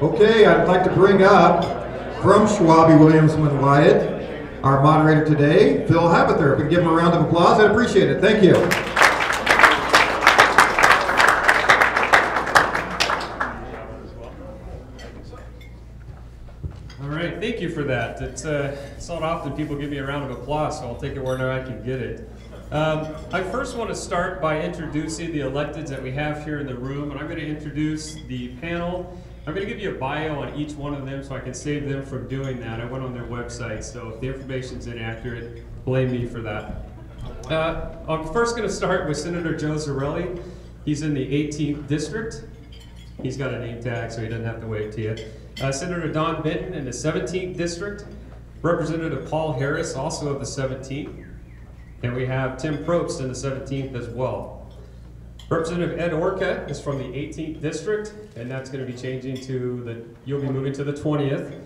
Okay, I'd like to bring up from Schwabe, Williamson, Wyatt, our moderator today, Phil Habither. If we can give him a round of applause, I'd appreciate it. Thank you. All right, thank you for that. It's not often people give me a round of applause, so I'll take it wherever I can get it. I first want to start by introducing the electeds that we have here in the room, and I'm going to introduce the panel. I'm going to give you a bio on each one of them so I can save them from doing that. I went on their website, so if the information's inaccurate, blame me for that. I'm first going to start with Senator Joe Zarelli. He's in the 18th District. He's got a name tag, so he doesn't have to wave to you. Senator Don Benton in the 17th District. Representative Paul Harris, also of the 17th. And we have Tim Probst in the 17th as well. Representative Ed Orcutt is from the 18th District, and that's going to be changing to you'll be moving to the 20th.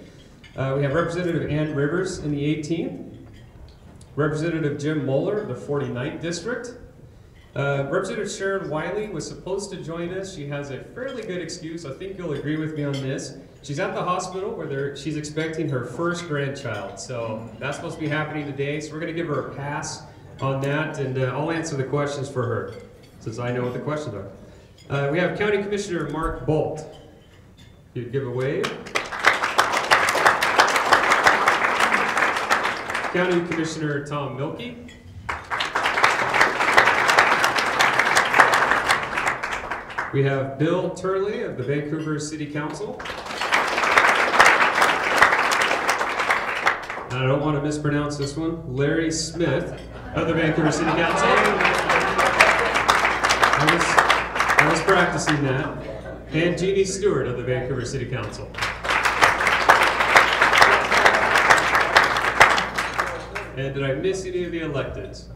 We have Representative Ann Rivers in the 18th. Representative Jim Moeller, the 49th District. Representative Sharon Wiley was supposed to join us. She has a fairly good excuse. I think you'll agree with me on this. She's at the hospital where she's expecting her first grandchild. So that's supposed to be happening today. So we're going to give her a pass on that, and I'll answer the questions for her, since I know what the questions are. We have County Commissioner Mark Bolt. You'd give a wave. County Commissioner Tom Milkey. We have Bill Turley of the Vancouver City Council. And I don't want to mispronounce this one. Larry Smith of the Vancouver City Council. I was practicing that. And Jeannie Stewart of the Vancouver City Council. And did I miss any of the electeds?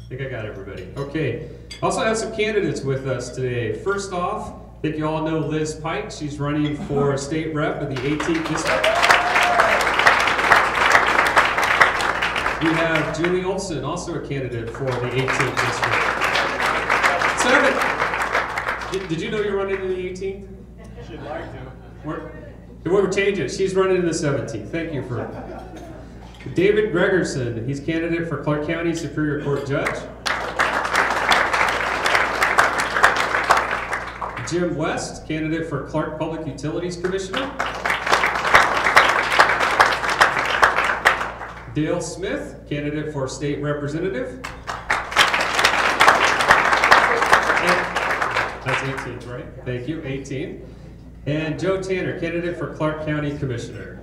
I think I got everybody. Okay. Also have some candidates with us today. First off, I think you all know Liz Pike. She's running for state rep of the 18th District. We have Julie Olson, also a candidate for the 18th District. Did you know you're running in the 18th? She'd like to. We're changing it. She's running in the 17th. Thank you for that. David Gregerson, he's candidate for Clark County Superior Court Judge. Jim West, candidate for Clark Public Utilities Commissioner. Dale Smith, candidate for State Representative. That's 18th, right? Thank you, 18th. And Joe Tanner, candidate for Clark County Commissioner.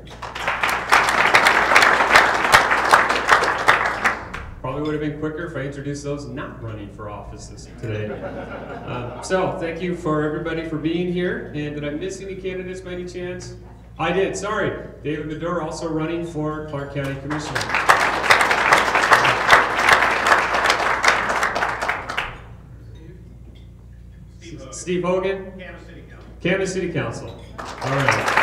Probably would have been quicker if I introduced those not running for office today. So thank you for everybody for being here. And did I miss any candidates by any chance? I did, sorry. David Maduro also running for Clark County Commissioner. Steve Hogan? Kansas City Council. Kansas City Council. All right.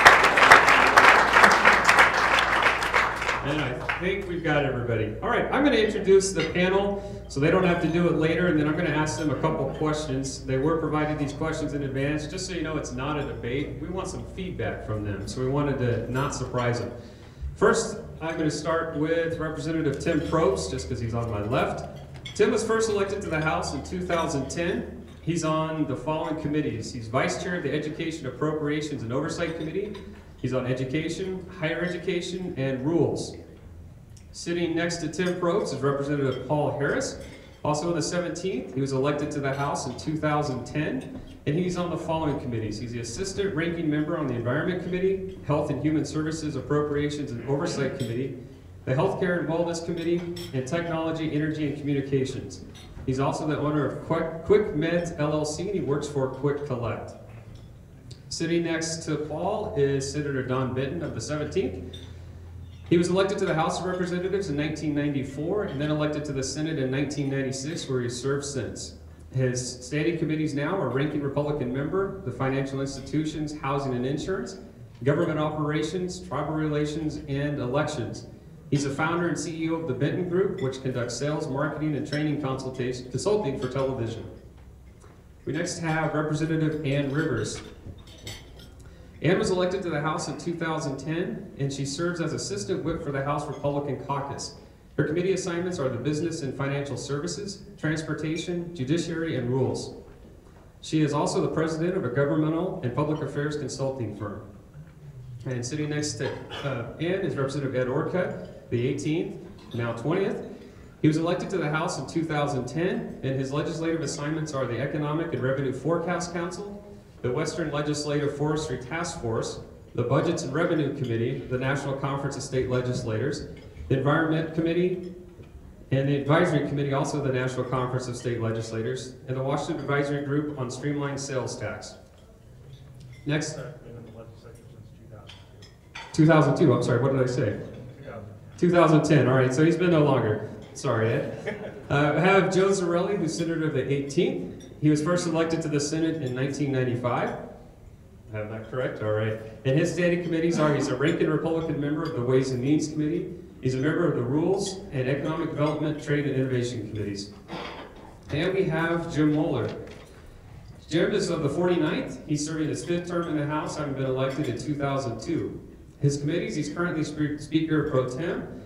And I think we've got everybody. All right, I'm going to introduce the panel so they don't have to do it later, and then I'm going to ask them a couple questions. They were provided these questions in advance. Just so you know, it's not a debate. We want some feedback from them, so we wanted to not surprise them. First, I'm going to start with Representative Tim Probst, just because he's on my left. Tim was first elected to the House in 2010. He's on the following committees. He's Vice Chair of the Education, Appropriations, and Oversight Committee. He's on Education, Higher Education, and Rules. Sitting next to Tim Probst is Representative Paul Harris. Also on the 17th, he was elected to the House in 2010, and he's on the following committees. He's the Assistant Ranking Member on the Environment Committee, Health and Human Services, Appropriations, and Oversight Committee, the Healthcare and Wellness Committee, and Technology, Energy, and Communications. He's also the owner of Quick Meds LLC, and he works for Quick Collect. Sitting next to Paul is Senator Don Benton of the 17th. He was elected to the House of Representatives in 1994 and then elected to the Senate in 1996, where he served since. His standing committees now are Ranking Republican Member, the Financial Institutions, Housing and Insurance, Government Operations, Tribal Relations, and Elections. He's a founder and CEO of the Benton Group, which conducts sales, marketing, and training consulting for television. We next have Representative Ann Rivers. Ann was elected to the House in 2010, and she serves as Assistant Whip for the House Republican Caucus. Her committee assignments are the Business and Financial Services, Transportation, Judiciary, and Rules. She is also the president of a governmental and public affairs consulting firm. And sitting next to Ann is Representative Ed Orcutt, the 18th, now 20th. He was elected to the House in 2010, and his legislative assignments are the Economic and Revenue Forecast Council, the Western Legislative Forestry Task Force, the Budgets and Revenue Committee, the National Conference of State Legislators, the Environment Committee, and the Advisory Committee, also the National Conference of State Legislators, and the Washington Advisory Group on Streamlined Sales Tax. Next. Been in the legislature since 2002, I'm sorry, what did I say? 2010, all right, so he's been no longer. Sorry, Ed. I have Joe Zarelli, who's Senator of the 18th. He was first elected to the Senate in 1995. I have that correct? All right. And his standing committees are, he's a ranking Republican member of the Ways and Means Committee. He's a member of the Rules and Economic Development, Trade, and Innovation Committees. And we have Jim Moeller. Jim is of the 49th. He's serving his 5th term in the House, having been elected in 2002. His committees, he's currently Speaker Pro Tem.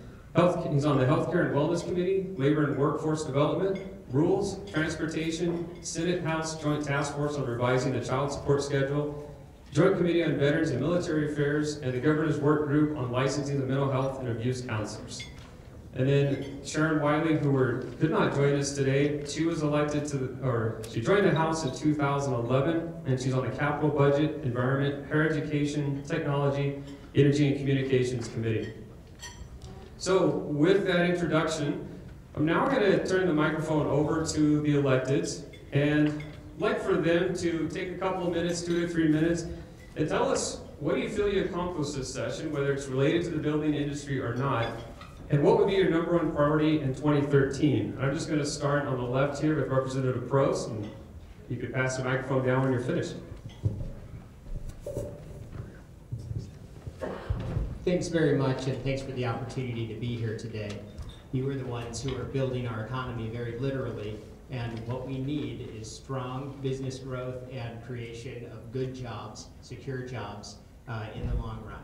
He's on the Healthcare and Wellness Committee, Labor and Workforce Development, Rules, Transportation, Senate House Joint Task Force on revising the child support schedule, Joint Committee on Veterans and Military Affairs, and the Governor's Work Group on licensing the mental health and abuse counselors. And then Sharon Wiley, who could not join us today, she was elected she joined the House in 2011, and she's on the Capital Budget, Environment, Higher Education, Technology, Energy and Communications Committee. So with that introduction, I'm now going to turn the microphone over to the electeds, and I'd like for them to take a couple of minutes, 2 to 3 minutes, and tell us what do you feel you accomplished this session, whether it's related to the building industry or not, and what would be your #1 priority in 2013. I'm just going to start on the left here with Representative Prost, and you could pass the microphone down when you're finished. Thanks very much, and thanks for the opportunity to be here today. You are the ones who are building our economy very literally, and what we need is strong business growth and creation of good jobs, secure jobs in the long run.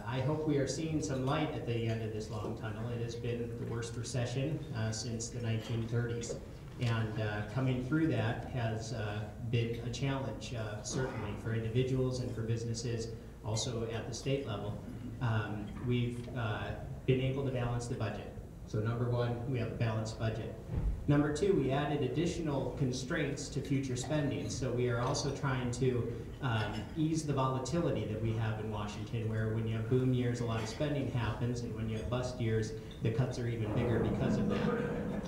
I hope we are seeing some light at the end of this long tunnel. It has been the worst recession since the 1930s, and coming through that has been a challenge, certainly for individuals and for businesses, also at the state level. We've been able to balance the budget. So #1, we have a balanced budget. #2, we added additional constraints to future spending. So we are also trying to ease the volatility that we have in Washington, where when you have boom years, a lot of spending happens, and when you have bust years, the cuts are even bigger because of that.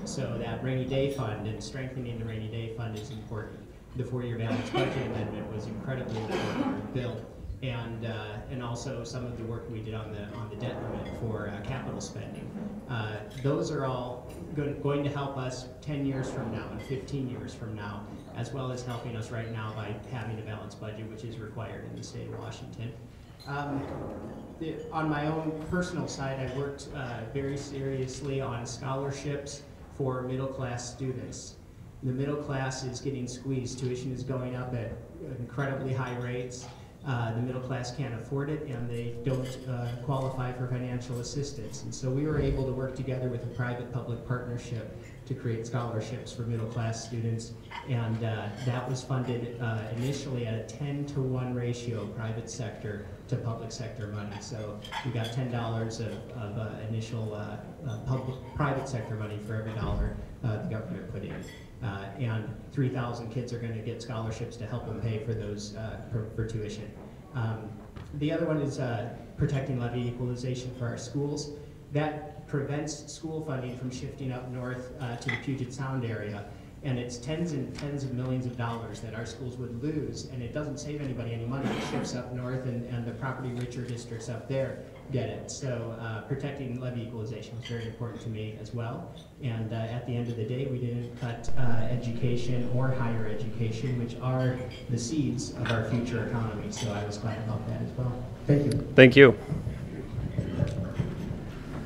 So that rainy day fund and strengthening the rainy day fund is important. The 4-year balanced budget amendment was incredibly important bill. And also some of the work we did on the debt limit for capital spending. Those are all going to help us 10 years from now and 15 years from now, as well as helping us right now by having a balanced budget, which is required in the state of Washington. On my own personal side, I worked very seriously on scholarships for middle-class students. The middle class is getting squeezed. Tuition is going up at incredibly high rates. The middle class can't afford it, and they don't qualify for financial assistance. And so we were able to work together with a private-public partnership to create scholarships for middle class students, and that was funded initially at a 10-to-1 ratio, private sector to public sector money. So we got $10 of initial private sector money for every dollar the government put in. And 3,000 kids are going to get scholarships to help them pay for those for tuition. The other one is protecting levy equalization for our schools. That prevents school funding from shifting up north to the Puget Sound area. And it's tens and tens of millions of dollars that our schools would lose, and it doesn't save anybody any money. It shifts up north, and the property richer districts up there get it. So protecting levy equalization was very important to me as well. And at the end of the day, we didn't cut education or higher education, which are the seeds of our future economy. So I was glad about that as well. Thank you. Thank you.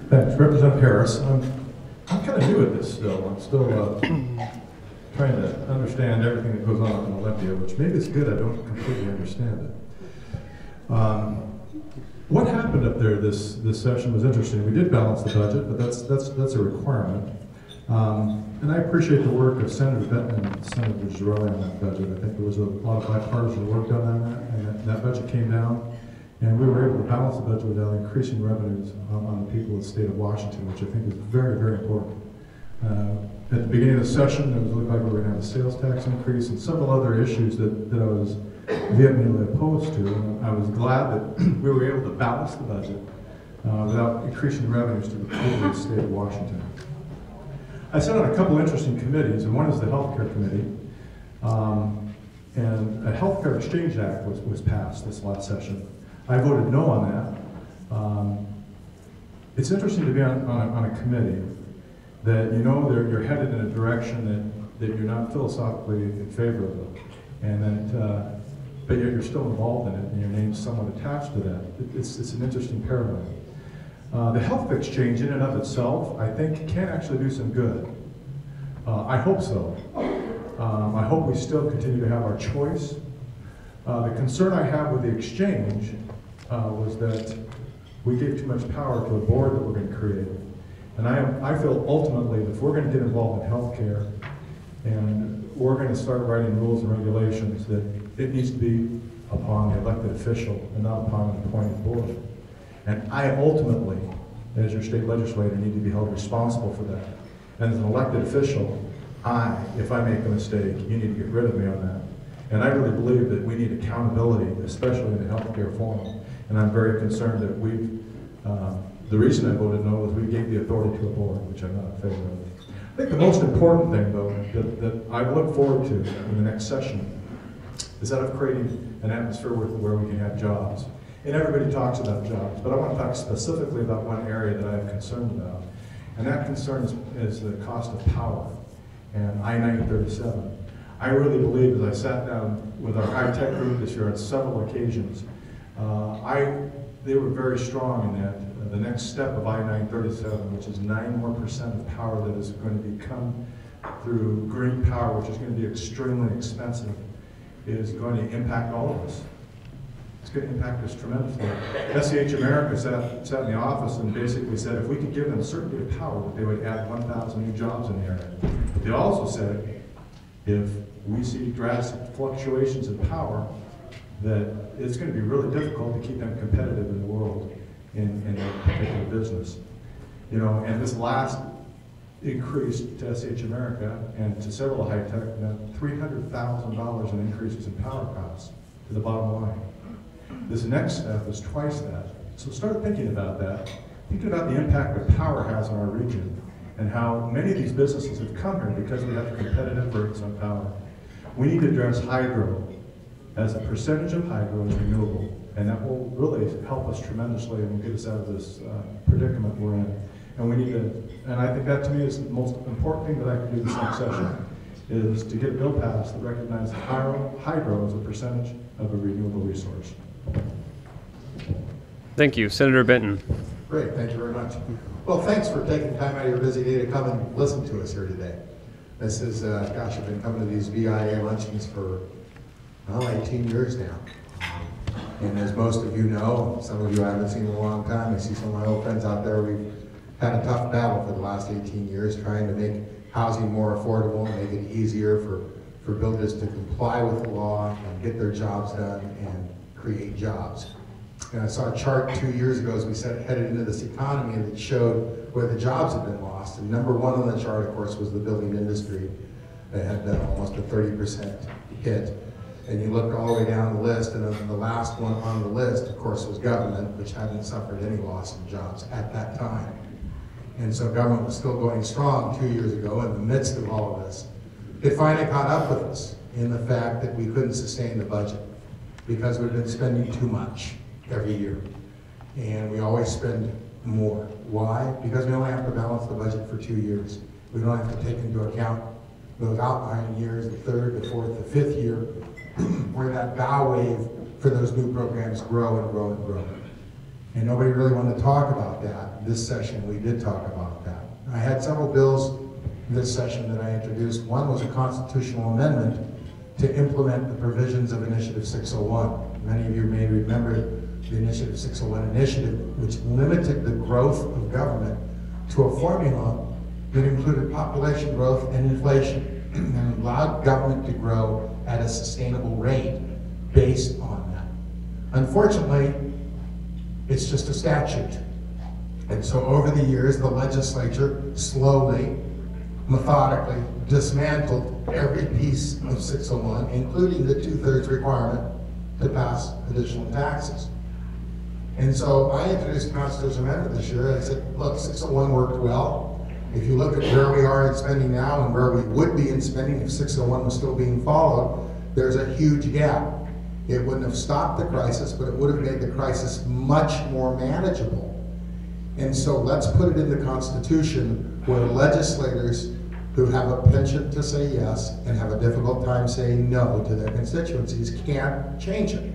Thanks. Representative Harris. I'm kind of new at this still. I'm still trying to understand everything that goes on in Olympia, which maybe it's good I don't completely understand it. What happened up there this session was interesting. We did balance the budget, but that's a requirement. And I appreciate the work of Senator Benton and Senator Girelli on that budget. I think there was a lot of bipartisan work done on that, and that budget came down. And we were able to balance the budget without increasing revenues on the people of the state of Washington, which I think is very, very important. At the beginning of the session, it looked like we were going to have a sales tax increase and several other issues that I was vehemently opposed to. And I was glad that we were able to balance the budget without increasing revenues to the people of the state of Washington. I sat on a couple interesting committees, and one is the Healthcare Committee. And a Healthcare Exchange Act was passed this last session. I voted no on that. It's interesting to be on a committee that you know you're headed in a direction that you're not philosophically in favor of, and that but yet you're still involved in it, and your name's somewhat attached to that. It's an interesting paradigm. The health exchange in and of itself, I think, can actually do some good. I hope so. I hope we still continue to have our choice. The concern I have with the exchange was that we gave too much power to a board that we're going to create. And I feel ultimately that if we're going to get involved in healthcare and we're going to start writing rules and regulations, that it needs to be upon the elected official and not upon an appointed board. And I ultimately, as your state legislator, need to be held responsible for that. And as an elected official, if I make a mistake, you need to get rid of me on that. And I really believe that we need accountability, especially in the healthcare forum. And I'm very concerned that the reason I voted no was we gave the authority to a board, which I'm not in favor of. I think the most important thing, though, that I look forward to in the next session is that of creating an atmosphere where we can have jobs. And everybody talks about jobs, but I want to talk specifically about one area that I am concerned about. And that concern is the cost of power and I-937. I really believe, as I sat down with our high-tech group this year on several occasions, they were very strong in that the next step of I-937, which is 9% more of power that is going to come through green power, which is going to be extremely expensive, is going to impact all of us. It's going to impact us tremendously. SCH America sat in the office and basically said if we could give them a certain bit of power, that they would add 1,000 new jobs in the area. But they also said if we see drastic fluctuations in power, that it's going to be really difficult to keep them competitive in the world in their particular business. You know, and this last increase to SCH America and to several high-tech meant $300,000 in increases in power costs to the bottom line. This next step is twice that. So start thinking about that. Thinking about the impact that power has on our region and how many of these businesses have come here because we have competitive rates on power. We need to address hydro as a percentage of hydro is renewable, and that will really help us tremendously and will get us out of this predicament we're in. And we need to, and I think that to me is the most important thing that I can do this next session, is to get a bill passed that recognizes hydro as a percentage of a renewable resource. Thank you. Senator Benton. Great, thank you very much. Well, thanks for taking time out of your busy day to come and listen to us here today. This is, gosh, I've been coming to these VIA luncheons for, well, 18 years now. And as most of you know, some of you I haven't seen in a long time, I see some of my old friends out there, we've had a tough battle for the last 18 years trying to make housing more affordable and make it easier for builders to comply with the law and get their jobs done and create jobs. And I saw a chart 2 years ago as we headed into this economy that showed where the jobs had been lost. And number one on the chart, of course, was the building industry that had almost a 30% hit. And you looked all the way down the list, and the last one on the list, of course, was government, which hadn't suffered any loss in jobs at that time. And so government was still going strong 2 years ago in the midst of all of this. It finally caught up with us in the fact that we couldn't sustain the budget because we've been spending too much every year. And we always spend more. Why? Because we only have to balance the budget for 2 years. We don't have to take into account those outlying years, the third, the fourth, the fifth year, where that bow wave for those new programs grow and grow and grow. And nobody really wanted to talk about that. This session, we did talk about that. I had several bills this session that I introduced. One was a constitutional amendment to implement the provisions of Initiative 601. Many of you may remember the Initiative 601 initiative, which limited the growth of government to a formula that included population growth and inflation, and allowed government to grow at a sustainable rate based on that. Unfortunately, it's just a statute. And so over the years, the legislature slowly, methodically dismantled every piece of 601, including the 2/3 requirement to pass additional taxes. And so I introduced a constitutional amendment this year. I said, look, 601 worked well. If you look at where we are in spending now and where we would be in spending if 601 was still being followed, there's a huge gap. It wouldn't have stopped the crisis, but it would have made the crisis much more manageable. And so let's put it in the Constitution where legislators who have a penchant to say yes and have a difficult time saying no to their constituencies can't change it,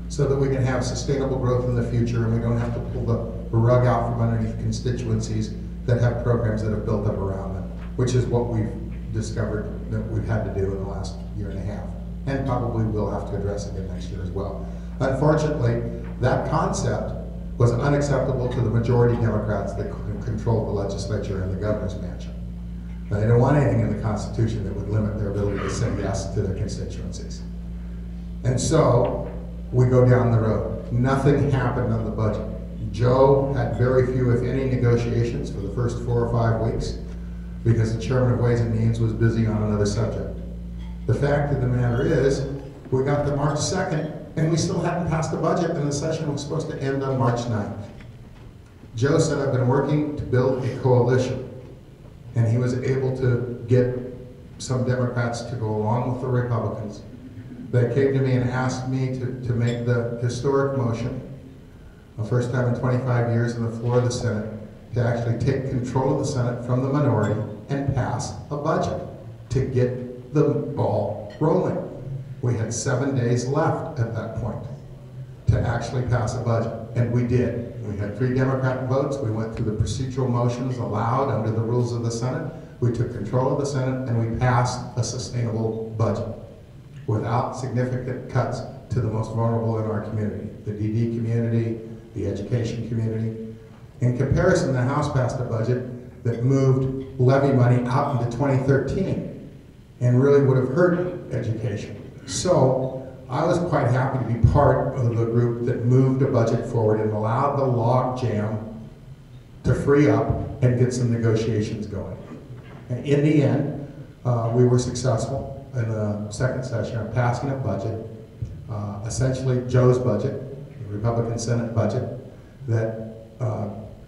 so that we can have sustainable growth in the future and we don't have to pull the rug out from underneath constituencies that have programs that have built up around them, which is what we've discovered that we've had to do in the last year and a half, and probably will have to address again next year as well. Unfortunately, that concept was unacceptable to the majority Democrats that controlled the legislature and the governor's mansion. Now, they don't want anything in the Constitution that would limit their ability to say yes to their constituencies. And so, we go down the road. Nothing happened on the budget. Joe had very few, if any, negotiations for the first 4 or 5 weeks because the chairman of Ways and Means was busy on another subject. The fact of the matter is, we got to March 2nd, and we still hadn't passed the budget, and the session was supposed to end on March 9th. Joe said, I've been working to build a coalition, and he was able to get some Democrats to go along with the Republicans. They came to me and asked me to make the historic motion, the first time in 25 years on the floor of the Senate, to actually take control of the Senate from the minority and pass a budget to get the ball rolling. We had 7 days left at that point to actually pass a budget, and we did. We had 3 Democrat votes. We went through the procedural motions allowed under the rules of the Senate. We took control of the Senate, and we passed a sustainable budget without significant cuts to the most vulnerable in our community, the DD community, the education community. In comparison, the House passed a budget that moved levy money out into 2013 and really would have hurt education. So I was quite happy to be part of the group that moved a budget forward and allowed the log jam to free up and get some negotiations going. And in the end, we were successful in the second session of passing a budget, essentially Joe's budget, the Republican Senate budget, that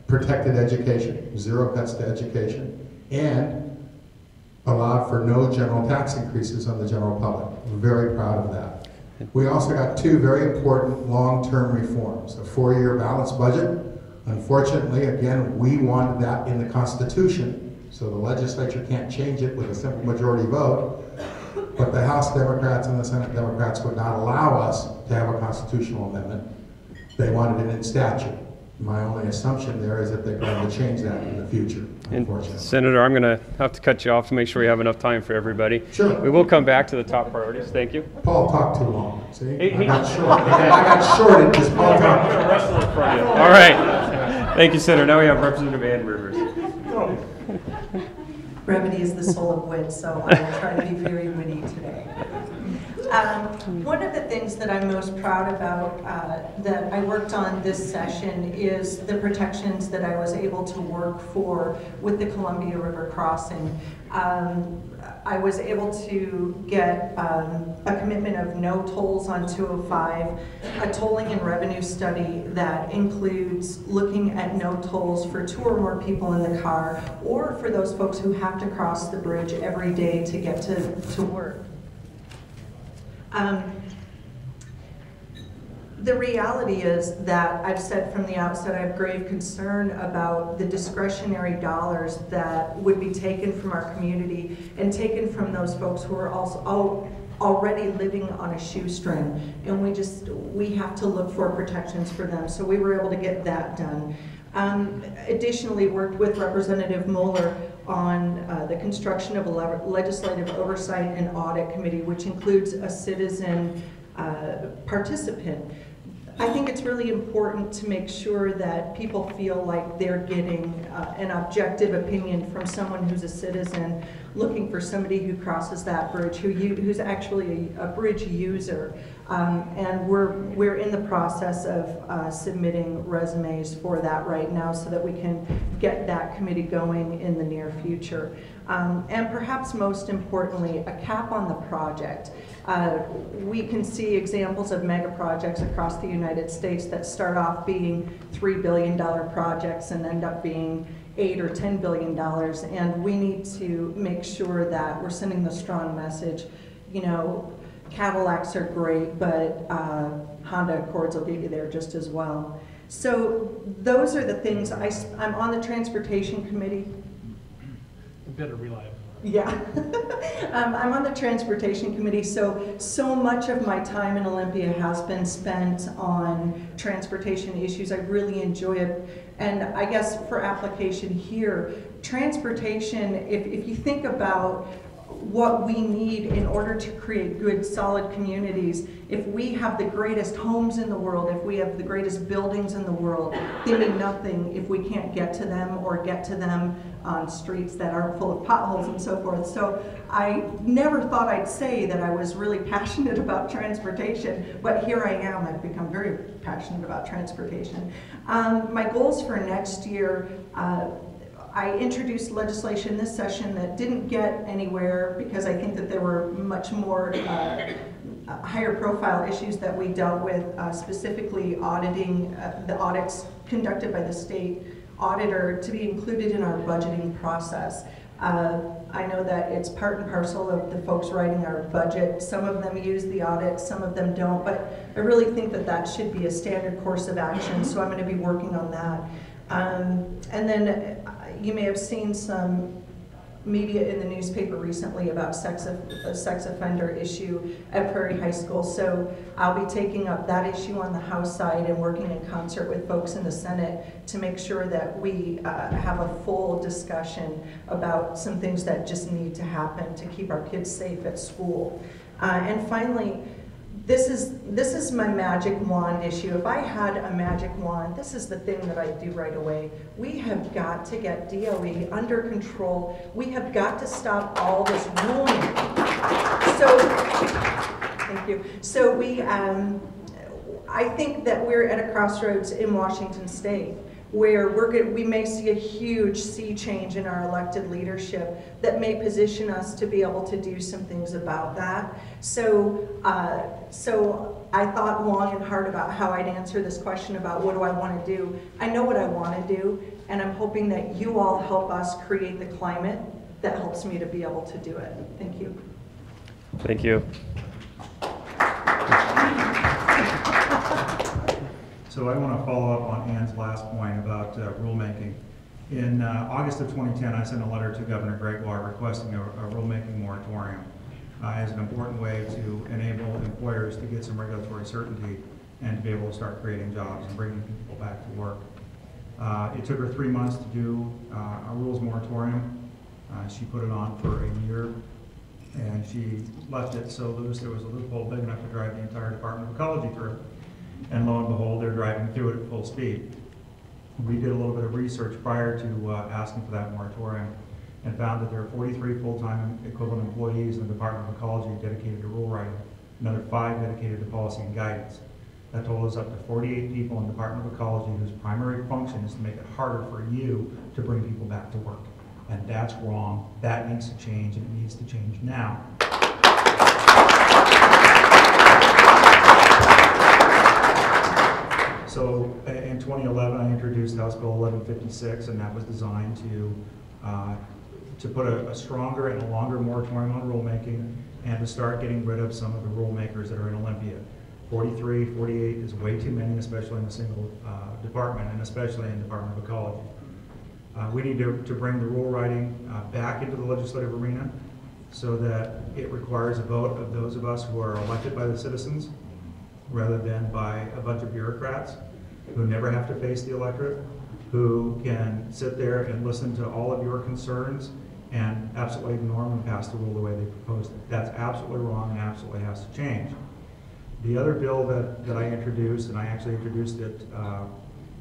protected education, 0 cuts to education, and allowed for no general tax increases on the general public. We're very proud of that. We also got 2 very important long-term reforms, a 4-year balanced budget. Unfortunately, again, we wanted that in the Constitution, so the legislature can't change it with a simple majority vote, but the House Democrats and the Senate Democrats would not allow us to have a constitutional amendment. They wanted it in statute. My only assumption there is that they're going to change that in the future, unfortunately. Senator, I'm going to have to cut you off to make sure we have enough time for everybody. Sure. We will come back to the top priorities. Thank you. Paul talked too long. See? Hey, I got shorted. I got shorted because Paul talked. All right. Thank you, Senator. Now we have Representative Ann Rivers. Brevity is the soul of wit, so I will try to be very witty today. One of the things that I'm most proud about that I worked on this session is the protections that I was able to work for with the Columbia River crossing. I was able to get a commitment of no tolls on 205, a tolling and revenue study that includes looking at no tolls for 2 or more people in the car, or for those folks who have to cross the bridge every day to get to work. The reality is that I've said from the outset I have grave concern about the discretionary dollars that would be taken from our community and taken from those folks who are also already living on a shoestring, and we have to look for protections for them. So we were able to get that done. Additionally, worked with Representative Moeller on the construction of a legislative oversight and audit committee, which includes a citizen participant. I think it's really important to make sure that people feel like they're getting an objective opinion from someone who's a citizen looking for somebody who crosses that bridge, who's actually a bridge user. And we're in the process of submitting resumes for that right now so that we can get that committee going in the near future. And perhaps most importantly, a cap on the project. We can see examples of mega projects across the United States that start off being $3 billion projects and end up being $8 or $10 billion, and we need to make sure that we're sending the strong message. You know, Cadillacs are great, but Honda Accords will get you there just as well. So those are the things. I'm on the transportation committee. A bit of reliability. Yeah. I'm on the transportation committee, so much of my time in Olympia has been spent on transportation issues. I really enjoy it. And I guess for application here, transportation, if you think about what we need in order to create good, solid communities, if we have the greatest homes in the world, if we have the greatest buildings in the world, they mean nothing if we can't get to them or get to them on streets that are full of potholes and so forth. So I never thought I'd say that I was really passionate about transportation, but here I am. I've become very passionate about transportation. My goals for next year, I introduced legislation this session that didn't get anywhere because I think that there were much more higher profile issues that we dealt with, specifically auditing the audits conducted by the state auditor to be included in our budgeting process. I know that it's part and parcel of the folks writing our budget. Some of them use the audit, some of them don't, but I really think that that should be a standard course of action, so I'm going to be working on that. And then you may have seen some media in the newspaper recently about a sex offender issue at Prairie High School. So I'll be taking up that issue on the House side and working in concert with folks in the Senate to make sure that we have a full discussion about some things that just need to happen to keep our kids safe at school. And finally, this is my magic wand issue. If I had a magic wand, this is the thing that I'd do right away. We have got to get DOE under control. We have got to stop all this ruling. So, thank you. So I think that we're at a crossroads in Washington State where we may see a huge sea change in our elected leadership that may position us to be able to do some things about that. So I thought long and hard about how I'd answer this question about what do I want to do. I know what I want to do, and I'm hoping that you all help us create the climate that helps me to be able to do it. Thank you. Thank you. So I want to follow up on Ann's last point about rulemaking. In August of 2010, I sent a letter to Governor Gregoire requesting a rulemaking moratorium as an important way to enable employers to get some regulatory certainty and to be able to start creating jobs and bringing people back to work. It took her 3 months to do a rules moratorium. She put it on for a year, and she left it so loose there was a loophole big enough to drive the entire Department of Ecology through. And lo and behold, they're driving through it at full speed. We did a little bit of research prior to asking for that moratorium and found that there are 43 full-time equivalent employees in the Department of Ecology dedicated to rule writing, another 5 dedicated to policy and guidance. That total is up to 48 people in the Department of Ecology whose primary function is to make it harder for you to bring people back to work. And that's wrong. That needs to change, and it needs to change now. So in 2011, I introduced House Bill 1156, and that was designed to put a stronger and a longer moratorium on rulemaking and to start getting rid of some of the rulemakers that are in Olympia. 43, 48 is way too many, especially in a single department, and especially in the Department of Ecology. We need to bring the rule writing back into the legislative arena so that it requires a vote of those of us who are elected by the citizens rather than by a bunch of bureaucrats who never have to face the electorate. who can sit there and listen to all of your concerns and absolutely ignore them and pass the rule the way they proposed it. That's absolutely wrong and absolutely has to change. The other bill that I introduced, and I actually introduced it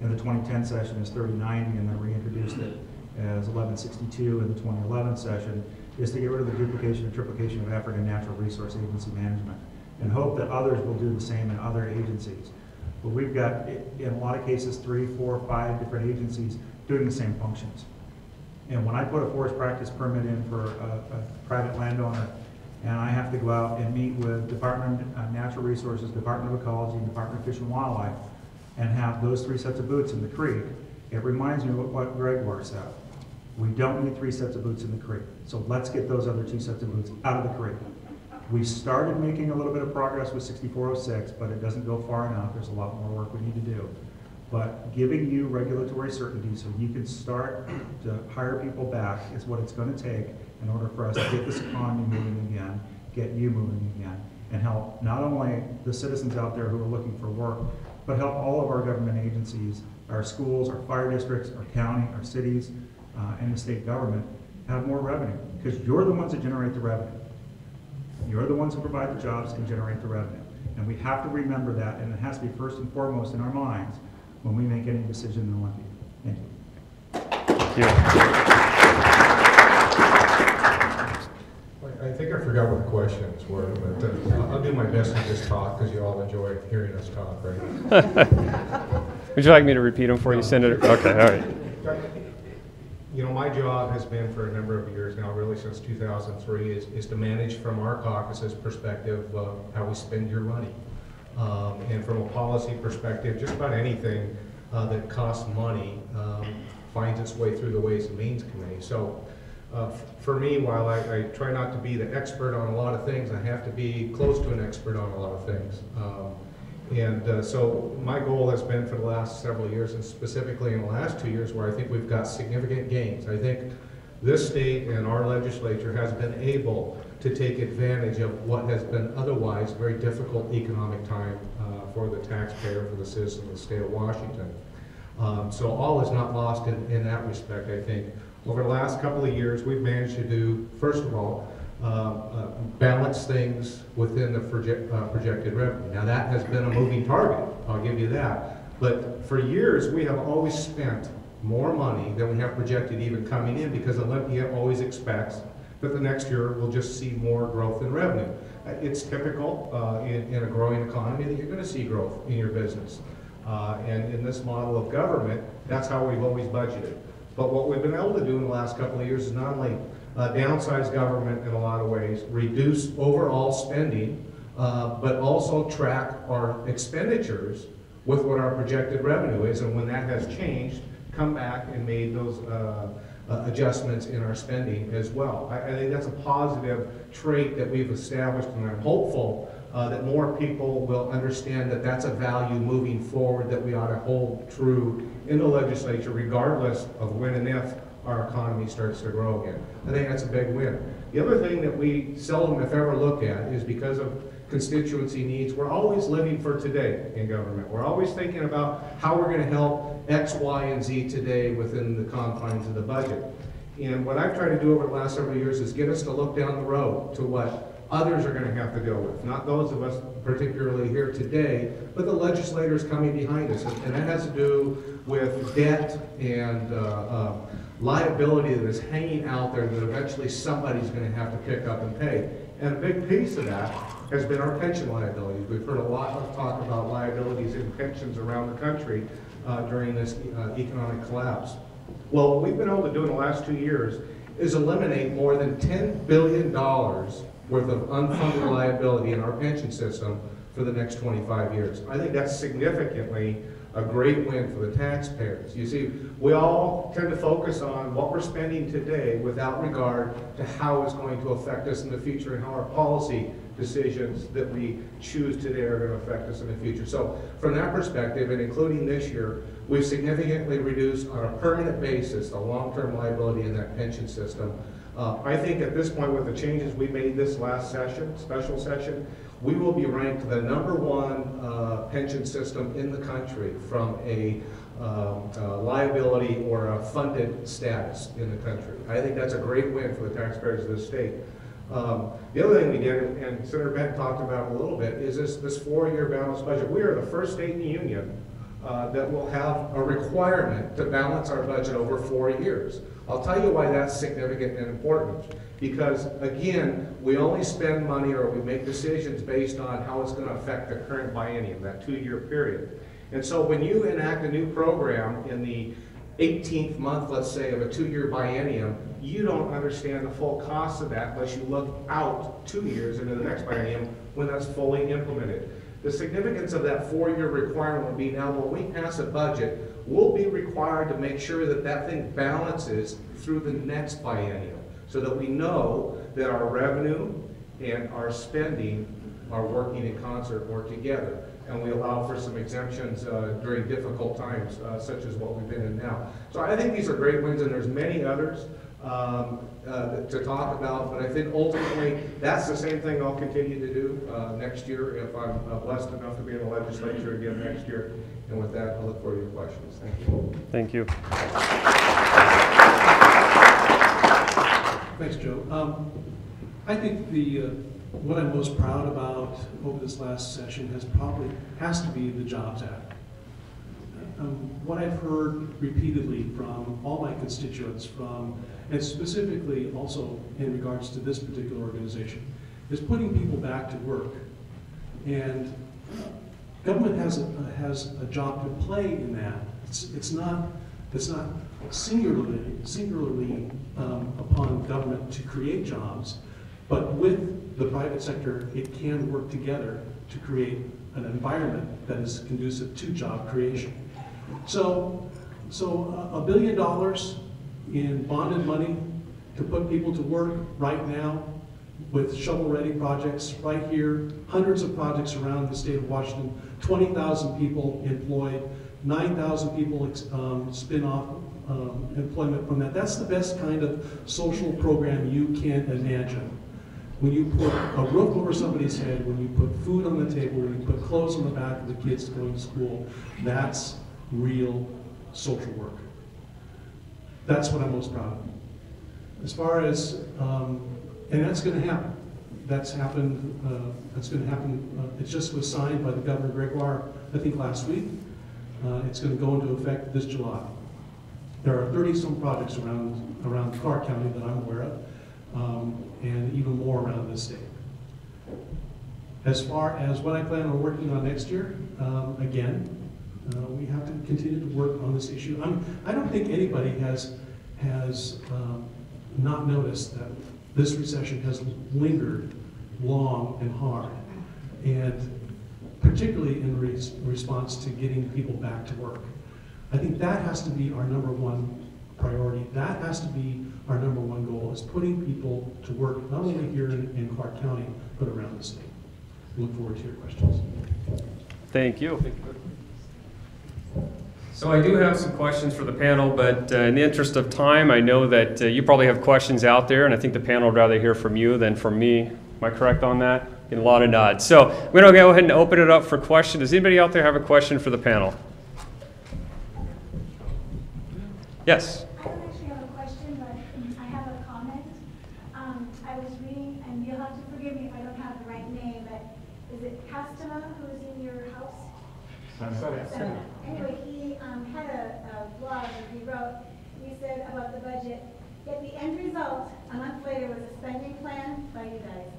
in the 2010 session as 3090 and then reintroduced it as 1162 in the 2011 session, is to get rid of the duplication and triplication of effort in natural resource agency management and hope that others will do the same in other agencies. But we've got, in a lot of cases, 3, 4, 5 different agencies doing the same functions. And when I put a forest practice permit in for a private landowner, and I have to go out and meet with Department of Natural Resources, Department of Ecology, and Department of Fish and Wildlife, and have those 3 sets of boots in the creek, it reminds me of what Gregoire said. We don't need 3 sets of boots in the creek. So let's get those other 2 sets of boots out of the creek. We started making a little bit of progress with 6406, but it doesn't go far enough. There's a lot more work we need to do. But giving you regulatory certainty so you can start to hire people back is what it's going to take in order for us to get this economy moving again, get you moving again, and help not only the citizens out there who are looking for work, but help all of our government agencies, our schools, our fire districts, our county, our cities, and the state government have more revenue, because you're the ones that generate the revenue. You're the ones who provide the jobs and generate the revenue. And we have to remember that, and it has to be first and foremost in our minds when we make any decision in life. Thank you. Thank you. I think I forgot what the questions were, but I'll do my best to just talk because you all enjoy hearing us talk, right? Would you like me to repeat them for you, Senator? Okay, all right. You know, my job has been for a number of years now, really since 2003, is to manage from our caucus's perspective how we spend your money. And from a policy perspective, just about anything that costs money finds its way through the Ways and Means Committee. So for me, while I try not to be the expert on a lot of things, I have to be close to an expert on a lot of things. So my goal has been for the last several years, and specifically in the last 2 years, where I think we've got significant gains. I think this state and our legislature has been able to take advantage of what has been otherwise a very difficult economic time for the taxpayer, for the citizens of the state of Washington. So all is not lost in that respect, I think. Over the last couple of years, we've managed to do, first of all, balance things within the projected revenue. Now that has been a moving target, I'll give you that. But for years, we have always spent more money than we have projected even coming in, because Olympia always expects that the next year we'll just see more growth in revenue. It's typical in a growing economy that you're going to see growth in your business. And in this model of government, that's how we've always budgeted. But what we've been able to do in the last couple of years is not only downsize government in a lot of ways, reduce overall spending, but also track our expenditures with what our projected revenue is. And when that has changed, come back and made those adjustments in our spending as well. I think that's a positive trait that we've established, and I'm hopeful that more people will understand that that's a value moving forward that we ought to hold true in the legislature, regardless of when and if our economy starts to grow again. I think that's a big win. The other thing that we seldom, if ever, look at is because of constituency needs, we're always living for today in government. We're always thinking about how we're going to help X, Y, and Z today within the confines of the budget. And what I've tried to do over the last several years is get us to look down the road to what others are going to have to deal with. Not those of us particularly here today, but the legislators coming behind us. And that has to do with debt and liability that is hanging out there that eventually somebody's going to have to pick up and pay. And a big piece of that has been our pension liabilities. We've heard a lot of talk about liabilities in pensions around the country during this economic collapse. Well, what we've been able to do in the last 2 years is eliminate more than $10 billion worth of unfunded liability in our pension system for the next 25 years. I think that's significantly a great win for the taxpayers. You see, we all tend to focus on what we're spending today without regard to how it's going to affect us in the future and how our policy decisions that we choose today are going to affect us in the future. So from that perspective, and including this year, we've significantly reduced on a permanent basis the long-term liability in that pension system I think at this point, with the changes we made this last session, special session, we will be ranked the #1 pension system in the country from a liability or a funded status in the country. I think that's a great win for the taxpayers of this state. The other thing we did, and Senator Bent talked about a little bit, is this 4-year balanced budget. We are the first state in the union that will have a requirement to balance our budget over 4 years. I'll tell you why that's significant and important. Because again, we only spend money or we make decisions based on how it's going to affect the current biennium, that 2-year period. And so when you enact a new program in the 18th month, let's say, of a 2-year biennium, you don't understand the full cost of that unless you look out 2 years into the next biennium when that's fully implemented. The significance of that 4-year requirement will be now when we pass a budget, we'll be required to make sure that that thing balances through the next biennium so that we know that our revenue and our spending are working in concert or together. And we allow for some exemptions during difficult times, such as what we've been in now. So I think these are great wins, and there's many others to talk about, but I think ultimately that's the same thing I'll continue to do next year if I'm blessed enough to be in the legislature again next year. And with that, I look forward to your questions. Thank you. Thank you. Thanks, Joe. I think what I'm most proud about over this last session has to be the Jobs Act. What I've heard repeatedly from all my constituents, and specifically also in regards to this particular organization, is putting people back to work. And government has a job to play in that. It's not singularly upon government to create jobs, but with the private sector, it can work together to create an environment that is conducive to job creation. So $1 billion in bonded money to put people to work right now with shovel-ready projects right here, hundreds of projects around the state of Washington, 20,000 people employed, 9,000 people spin off employment from that. That's the best kind of social program you can imagine. When you put a roof over somebody's head, when you put food on the table, when you put clothes on the back of the kids going to school, that's real social work. That's what I'm most proud of. As far as, and that's going to happen. That's happened, that's going to happen. It just was signed by the Governor Gregoire, I think last week. It's going to go into effect this July. There are 30-some projects around Clark County that I'm aware of, and even more around this state. As far as what I plan on working on next year, again, we have to continue to work on this issue. I don't think anybody has not noticed that this recession has lingered long and hard, and particularly in response to getting people back to work. I think that has to be our #1 priority. That has to be our #1 goal, is putting people to work, not only here in Clark County, but around the state. I look forward to your questions. Thank you. So I do have some questions for the panel, but in the interest of time, I know that you probably have questions out there, and I think the panel would rather hear from you than from me. Am I correct on that? Getting a lot of nods. So we're going to go ahead and open it up for questions. Does anybody out there have a question for the panel? Yes? I don't actually have a question, but I have a comment. I was reading, and you'll have to forgive me if I don't have the right name, but is it Castema who is in your house? Senate. Anyway, he had a blog that he wrote. He said about the budget, yet the end result, a month later, was a spending plan by you guys,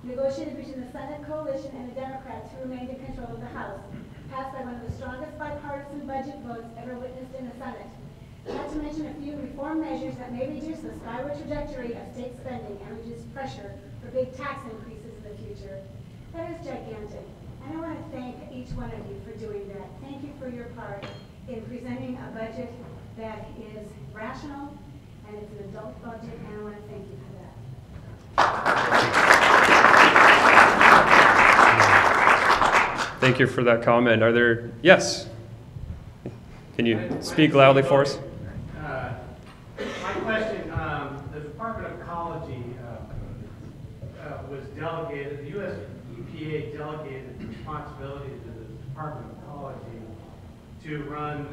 negotiated between the Senate coalition and the Democrats who remained in control of the House, passed by one of the strongest bipartisan budget votes ever witnessed in the Senate. Not to mention a few reform measures that may reduce the skyward trajectory of state spending and reduce pressure for big tax increases in the future. That is gigantic. And I want to thank each one of you for doing that. Thank you for your part in presenting a budget that is rational and it's an adult budget, and I want to thank you for that. Thank you for that comment. Are there, yes? Can you speak loudly for us? My question, the Department of Commerce to run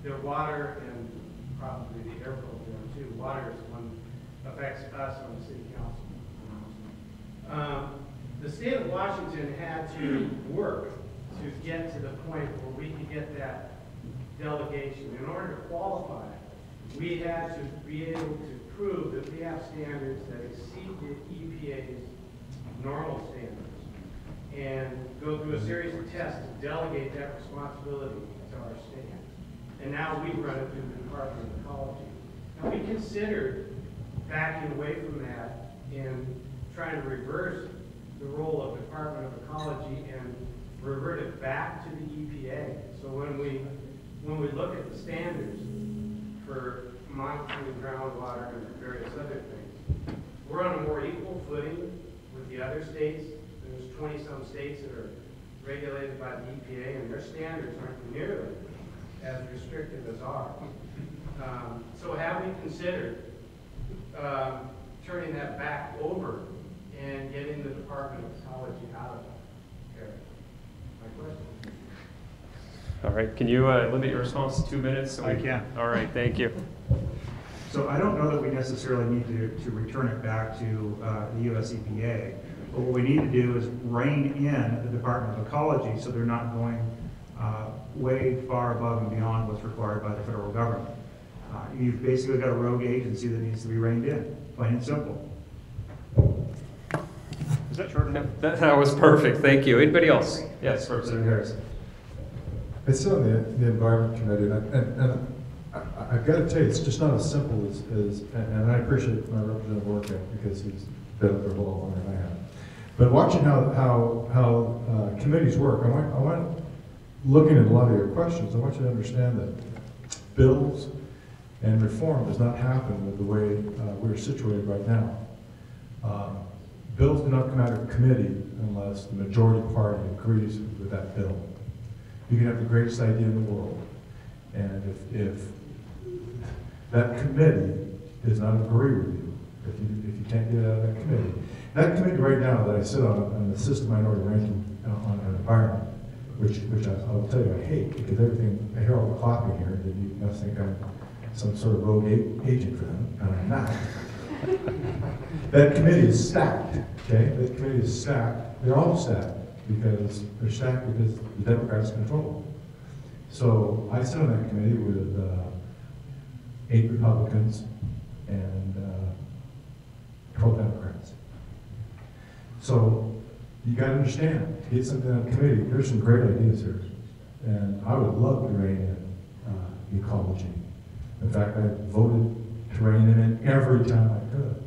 their water and probably the air program too. Water is one affects us on the city council. The state of Washington had to work to get to the point where we could get that delegation. In order to qualify, we had to be able to prove that we have standards that exceed the EPA's normal standards and go through a series of tests to delegate that responsibility to our state. And now we run it through the Department of Ecology. And we considered backing away from that and trying to reverse the role of Department of Ecology and revert it back to the EPA. So when we look at the standards for monitoring groundwater and various other things, we're on a more equal footing with the other states. There's 20-some states that are regulated by the EPA, and their standards aren't nearly as restrictive as ours. So have we considered turning that back over and getting the Department of Ecology out of there? My question. All right, can you limit your response to 2 minutes? I can. All right, thank you. So I don't know that we necessarily need to return it back to the US EPA, but what we need to do is rein in the Department of Ecology so they're not going way far above and beyond what's required by the federal government. You've basically got a rogue agency that needs to be reined in, plain and simple. Is that short enough? That was perfect, thank you. Anybody else? Yes, Representative Harris. I sit on the Environment Committee, and I've got to tell you, it's just not as simple as and I appreciate my representative working because he's been up there a little longer than I have. But watching how committees work, I want looking at a lot of your questions, I want you to understand that bills and reform does not happen with the way we're situated right now. Bills do not come out of committee unless the majority party agrees with that bill. You can have the greatest idea in the world, and if that committee does not agree with you, if you can't get out of that committee right now that I sit on, I'm the assistant minority ranking on an environment, which I'll tell you I hate, because everything, I hear all the clapping here, that you must think I'm some sort of rogue agent for them, and I'm not. That committee is stacked, okay? That committee is stacked. They're all stacked because they're stacked because the Democrats control them. So I sit on that committee with 8 Republicans and 12 Democrats. So you got to understand, to get something on the committee, there's some great ideas here. And I would love to rein in ecology. In fact, I voted to rein it in every time I could.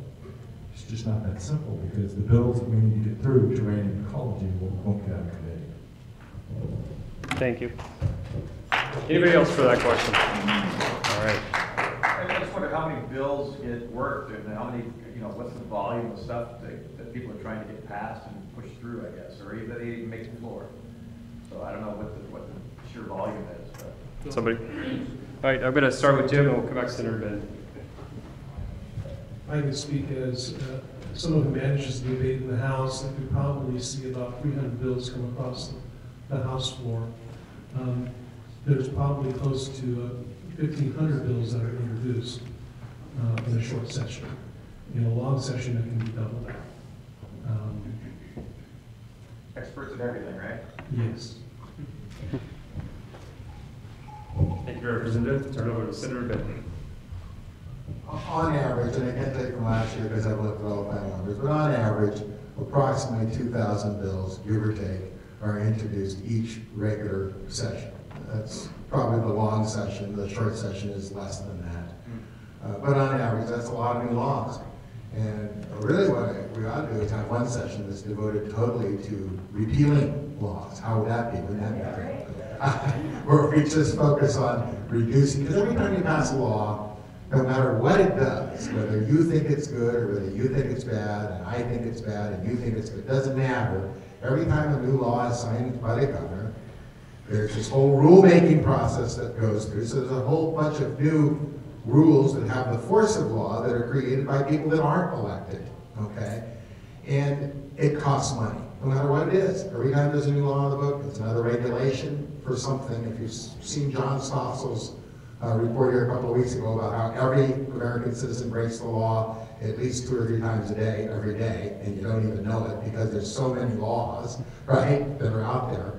It's just not that simple because the bills that we need to get through to rein in ecology won't get out of committee. Thank you. Anybody else for that question? All right. I just wonder how many bills get worked and how many, what's the volume of stuff that people are trying to get passed and push through, I guess, or even that they even make the floor. So I don't know what the sheer volume is. But. Somebody? All right, I'm going to start with Jim and we'll come back to Senator Ben. I can speak as someone who manages the debate in the House, that we probably see about 300 bills come across the House floor. There's probably close to 1,500 bills that are introduced in a short session. In a long session, it can be double that. Experts in everything, right? Yes. Thank you, Representative. Turn over to Senator Ben. On average, and I can't take from last year because I've looked at all final numbers, but on average, approximately 2,000 bills, give or take, are introduced each regular session. That's probably the long session. The short session is less than that. But on average, that's a lot of new laws. And really what we ought to do is have one session that's devoted totally to repealing laws. How would that be? Wouldn't that be great? Where we just focus on reducing, because every time you pass a law, no matter what it does, whether you think it's good or whether you think it's bad, and I think it's bad and you think it's good, it doesn't matter. Every time a new law is signed by the governor, there's this whole rulemaking process that goes through. So there's a whole bunch of new rules that have the force of law that are created by people that aren't elected, okay? And it costs money, no matter what it is. Every time there's a new law on the book, it's another regulation. for something, if you've seen John Stossel's report here a couple of weeks ago about how every American citizen breaks the law at least 2 or 3 times a day, every day, and you don't even know it because there's so many laws, right, that are out there.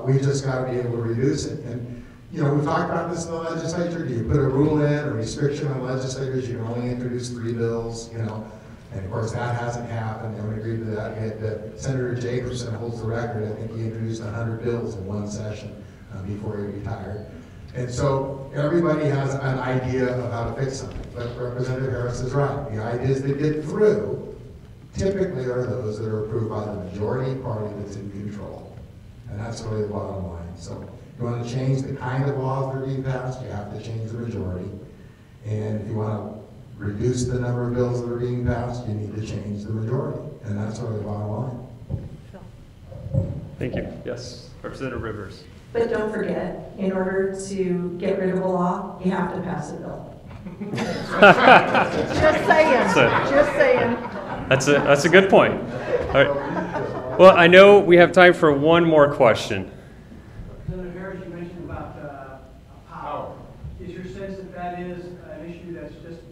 We just got to be able to reduce it. And, you know, we've talked about this in the legislature. Do you put a rule in, a restriction on legislators? You can only introduce 3 bills, you know. And of course, that hasn't happened, and we agreed to that. We had, Senator Jacobson holds the record. I think he introduced 100 bills in one session before he retired. And so everybody has an idea of how to fix something. But Representative Harris is right. The ideas that get through typically are those that are approved by the majority party that's in control. And that's really the bottom line. So if you want to change the kind of laws that are being passed, you have to change the majority. And if you want to reduce the number of bills that are being passed, you need to change the majority. And that's really the bottom line. Thank you. Yes, Representative Rivers. But don't forget, in order to get rid of a law, you have to pass a bill. Just saying, just saying. That's a good point. All right. Well, I know we have time for one more question. Senator Harris, you mentioned about power. Is your sense that that is an issue that's just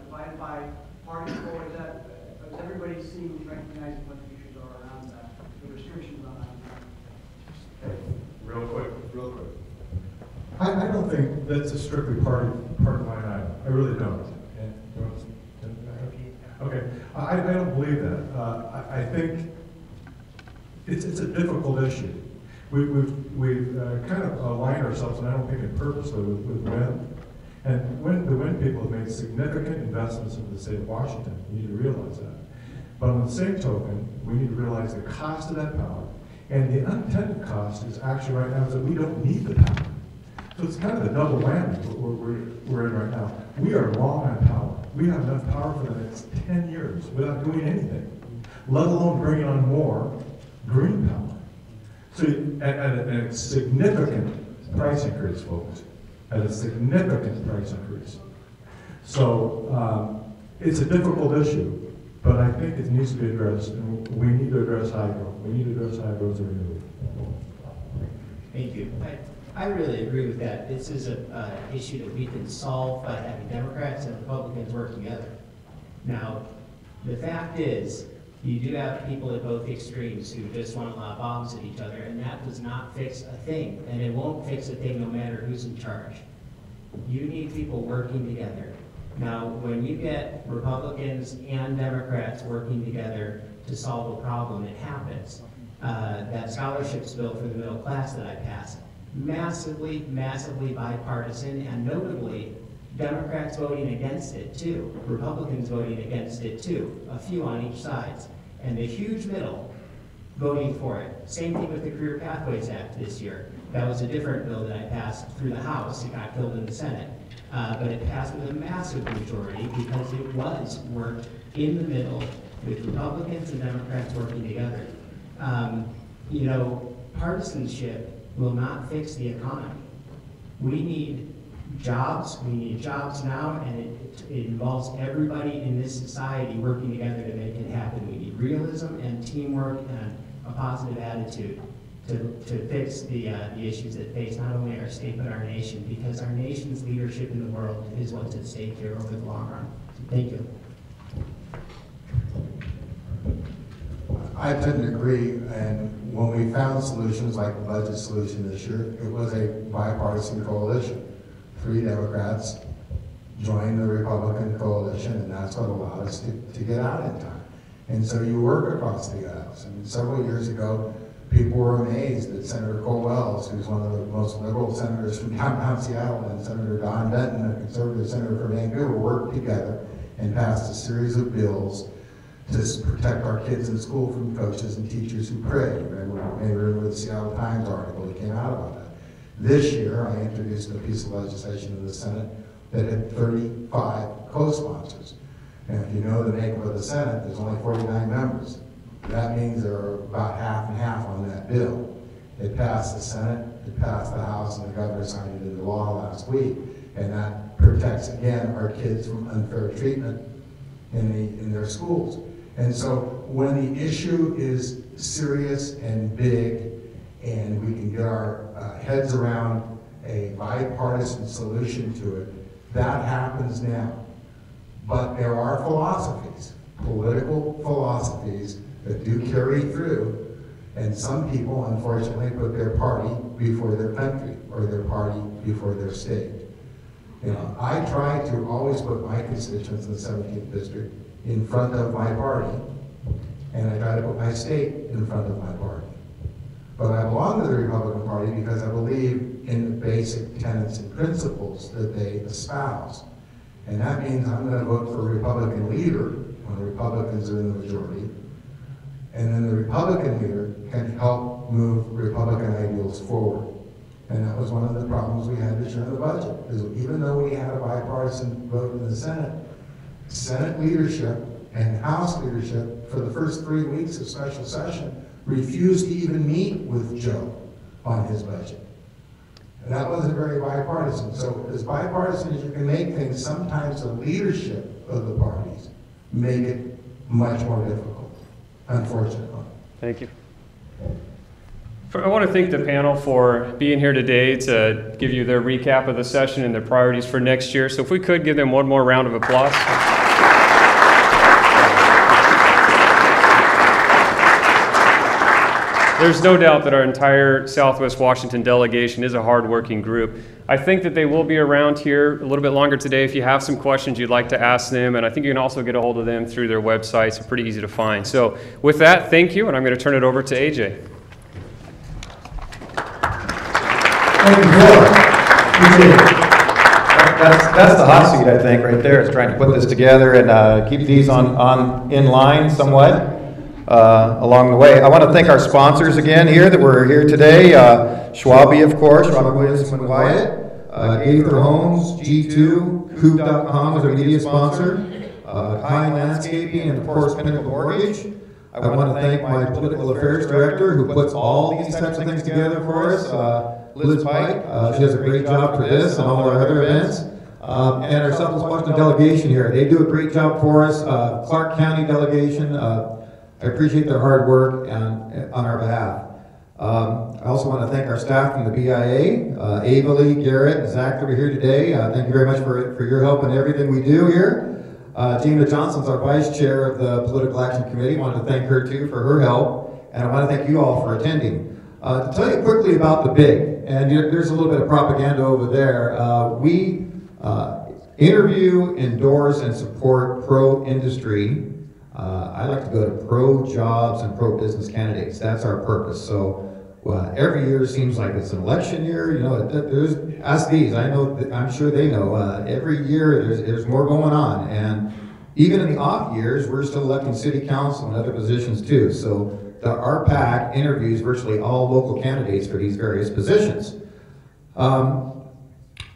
divided by party, or is that does everybody seem recognizing what the issues are around that, the restrictions on that? Real quick. I don't think that's a strictly party line item. I really don't. And, okay, I don't believe that. I think it's a difficult issue. We've kind of aligned ourselves, and I don't think it purposely, with wind. And the wind people have made significant investments in the state of Washington. You need to realize that. But on the same token, we need to realize the cost of that power. And the unintended cost is actually right now is that we don't need the power. So it's kind of a double whammy we're in right now. We are long on power. We have enough power for the next 10 years without doing anything, let alone bringing on more green power. So at a significant price increase, folks, at a significant price increase. So it's a difficult issue. But I think it needs to be addressed, and we need to address hydro. We need to address hydro as a renewable. Thank you. I really agree with that. This is an issue that we can solve by having Democrats and Republicans work together. Now, the fact is, you do have people at both extremes who just want to lob bombs at each other, and that does not fix a thing, and it won't fix a thing no matter who's in charge. You need people working together. Now, when you get Republicans and Democrats working together to solve a problem, it happens. That scholarships bill for the middle class that I passed, massively bipartisan, and notably, Democrats voting against it too, Republicans voting against it too, a few on each side, and the huge middle voting for it. Same thing with the Career Pathways Act this year. That was a different bill that I passed through the House. It got killed in the Senate. But it passed with a massive majority because it was worked in the middle with Republicans and Democrats working together. You know, partisanship will not fix the economy. We need jobs. We need jobs now, and it involves everybody in this society working together to make it happen. We need realism and teamwork and a positive attitude to fix the issues that face not only our state but our nation, because our nation's leadership in the world is what's at stake here over the long run. Thank you. I tend to agree, and when we found solutions like the budget solution this year, it was a bipartisan coalition. 3 Democrats joined the Republican coalition, and that's what allowed us to get out in time. And so you work across the aisles. I mean, several years ago, people were amazed that Senator Cole Wells, who's one of the most liberal senators from downtown Seattle, and Senator Don Benton, a conservative senator from Vancouver, worked together and passed a series of bills to protect our kids in school from coaches and teachers who pray. Maybe remember the Seattle Times article that came out about that. This year, I introduced a piece of legislation in the Senate that had 35 co-sponsors. And if you know the makeup of the Senate, there's only 49 members. That means there are about half and half on that bill. It passed the Senate, it passed the House, and the governor signed it into law last week. And that protects, again, our kids from unfair treatment in their schools. And so when the issue is serious and big and we can get our heads around a bipartisan solution to it. That happens now. But there are philosophies, political philosophies, that do carry through, and some people, unfortunately, put their party before their country, or their party before their state. You know, I try to always put my constituents in the 17th district in front of my party, and I try to put my state in front of my party. But I belong to the Republican Party because I believe in the basic tenets and principles that they espouse. And that means I'm going to vote for a Republican leader when the Republicans are in the majority. And then the Republican leader can help move Republican ideals forward. And that was one of the problems we had this year in the budget, is even though we had a bipartisan vote in the Senate leadership and House leadership for the first 3 weeks of special session refused to even meet with Joe on his budget. And that wasn't very bipartisan. So as bipartisan as you can make things, sometimes the leadership of the parties make it much more difficult, unfortunately. Thank you. I want to thank the panel for being here today to give you their recap of the session and their priorities for next year. So if we could give them one more round of applause. There's no doubt that our entire Southwest Washington delegation is a hard-working group. I think that they will be around here a little bit longer today if you have some questions you'd like to ask them, and I think you can also get a hold of them through their websites. They're pretty easy to find. So with that, thank you, and I'm going to turn it over to AJ. Thank you, Bill. Appreciate it. That's the hot seat, I think, right there, is trying to put this together and keep these in line somewhat. Along the way, I want to thank our sponsors again here that were here today. Schwabe, of course, Robert Williams and Wyatt, Gaither Homes, G2, Coop.com is our media sponsor, Pine Landscaping, and of course Pinnacle Mortgage. I want to thank my political affairs director who puts all these types of things together for us, Liz Pike. She does a great job for this and all our other events. And our Southwest Washington delegation here, they do a great job for us. Clark County delegation, I appreciate their hard work on our behalf. I also want to thank our staff from the BIA, Avalee, Garrett, and Zach that were here today. Thank you very much for your help in everything we do here. Gina Johnson's our vice chair of the Political Action Committee. I wanted to thank her too for her help. And I want to thank you all for attending. To tell you quickly about the big, and there's a little bit of propaganda over there. We interview, endorse, and support pro-industry. I like to go to pro-jobs and pro-business candidates. That's our purpose. So every year seems like it's an election year. You know, there's ask these. I know. I'm sure they know. Every year there's more going on, and even in the off years, we're still electing city council and other positions too. So our PAC interviews virtually all local candidates for these various positions.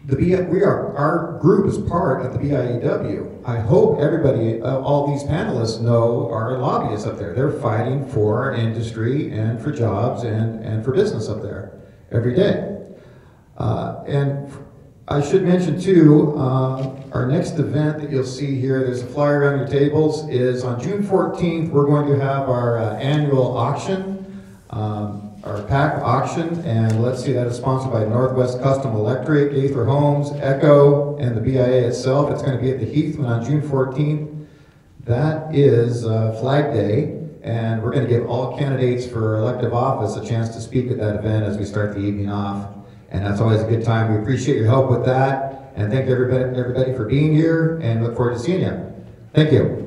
Our group is part of the BIAW. I hope everybody, all these panelists know our lobbyists up there. They're fighting for industry and for jobs and for business up there every day. And I should mention too, our next event that you'll see here, there's a flyer around your tables, is on June 14th, we're going to have our annual auction. Our PAC auction, and let's see, that is sponsored by Northwest Custom Electric, Gaither Homes, Echo, and the BIA itself. It's going to be at the Heathman on June 14th. That is Flag Day, and we're going to give all candidates for elective office a chance to speak at that event as we start the evening off. And that's always a good time. We appreciate your help with that, and thank everybody for being here, and look forward to seeing you. Thank you.